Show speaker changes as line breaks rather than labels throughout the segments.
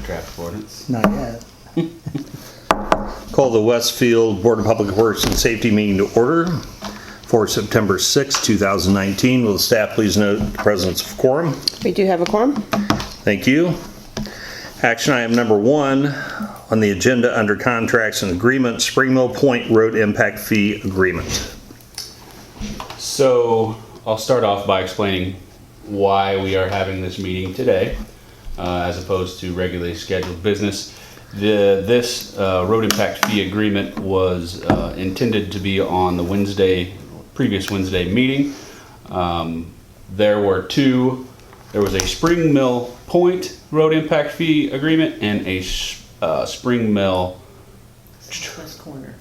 draft ordinance.
Not yet.
Call the Westfield Board of Public Works and Safety meeting to order for September 6, 2019. Will the staff please note the presence of quorum?
We do have a quorum.
Thank you. Action item number 1 on the agenda under contracts and agreements, Spring Mill Point Road Impact Fee Agreement.
So I'll start off by explaining why we are having this meeting today, as opposed to regularly scheduled business. This road impact fee agreement was intended to be on the previous Wednesday meeting. There was a Spring Mill Point road impact fee agreement and a Spring Mill
West corner.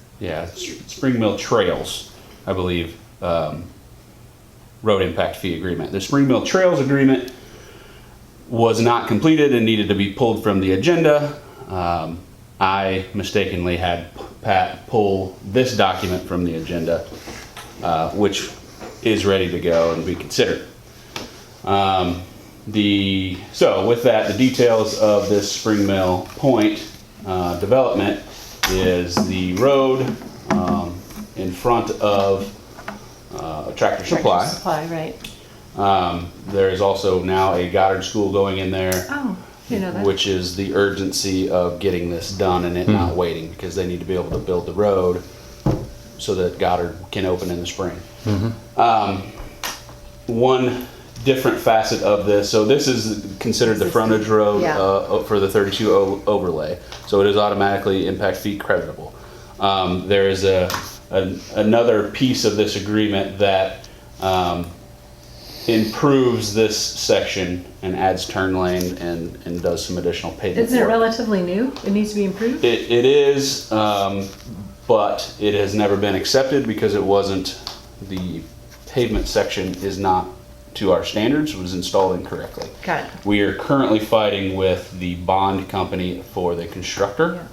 Spring Mill Trails, I believe, road impact fee agreement. The Spring Mill Trails agreement was not completed and needed to be pulled from the agenda. I mistakenly had Pat pull this document from the agenda, which is ready to go and be considered. So with that, the details of this Spring Mill Point development is the road in front of Tractor Supply.
Supply, right.
There is also now a Goddard School going in there.
Oh, you know that.
Which is the urgency of getting this done and it not waiting, because they need to be able to build the road so that Goddard can open in the spring. One different facet of this, so this is considered the frontage road for the 32 overlay, so it is automatically impact fee creditable. There is another piece of this agreement that improves this section and adds turn lane and does some additional pavement
Isn't it
work.
relatively new? It needs to be improved?
It is, but it has never been accepted because the pavement section is not to our standards, was installed incorrectly.
Got it.
We are currently fighting with the bond company for the constructor.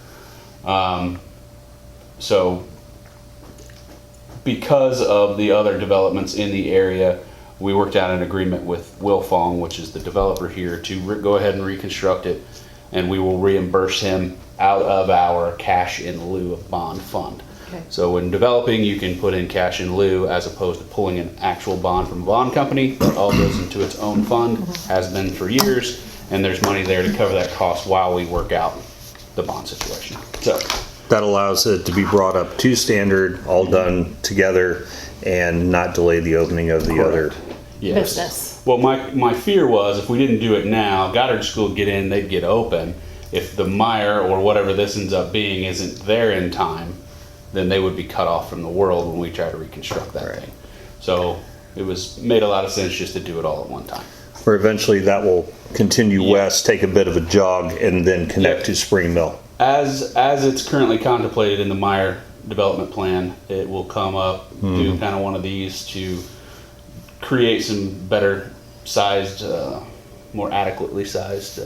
So because of the other developments in the area, we worked out an agreement with Wilfong, which is the developer here, to go ahead and reconstruct it, and we will reimburse him out of our cash in lieu of bond fund.
Okay.
So when developing, you can put in cash in lieu as opposed to pulling an actual bond from a bond company. It all goes into its own fund, has been for years, and there's money there to cover that cost while we work out the bond situation. So
That allows it to be brought up to standard, all done together, and not delay the opening of the other.
yes.
Business.
Well, my fear was if we didn't do it now, Goddard School would get in, they'd get open. If the Meyer or whatever this ends up being isn't there in time, then they would be cut off from the world when we try to reconstruct that thing. So it made a lot of sense just to do it all at one time.
Or eventually that will continue west, take a bit of a jog, and then connect to Spring Mill.
As it's currently contemplated in the Meyer development plan, it will come up, do kind of one of these to create some better sized, more adequately sized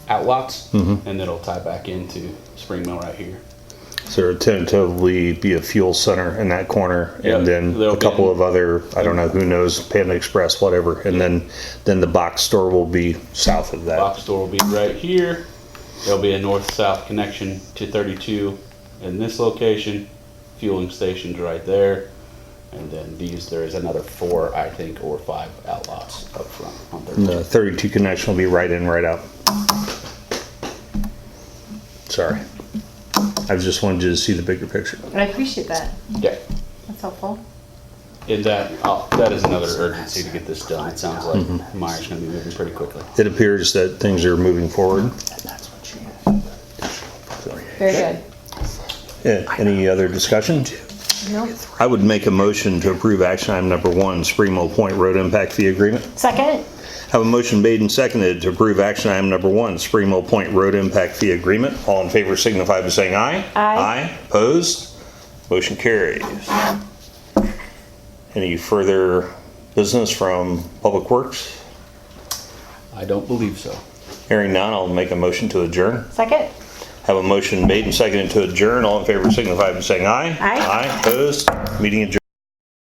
outlots, and it'll tie back into Spring Mill right here.
So there'll tentatively be a fuel center in that corner,
Yep.
and then
There'll
a couple of other, I don't know, who knows, Panda Express, whatever, and then the box store will be south of that.
Box store will be right here. There'll be a north-south connection to 32 in this location. Fueling stations right there. And then there is another 4, I think, or 5 outlots up front on 32.
And the 32 connection will be right in, right out. Sorry. I just wanted you to see the bigger picture.
I appreciate that.
Yeah.
That's helpful.
And that is another urgency to get this done. It sounds like Meyer's going to be moving pretty quickly.
It appears that things are moving forward.
Very good.
Yeah, any other discussion?
No.
I would make a motion to approve action item number 1, Spring Mill Point Road Impact Fee Agreement.
Second?
Have a motion made and seconded to approve action item number 1, Spring Mill Point Road Impact Fee Agreement. All in favor signify by saying aye.
Aye.
Aye. Opposed? Motion carries. Any further business from Public Works?
I don't believe so.
Hearing none, I'll make a motion to adjourn.
Second?
Have a motion made and seconded to adjourn. All in favor signify by saying aye.
Aye.
Aye. Opposed? Meeting adjourned.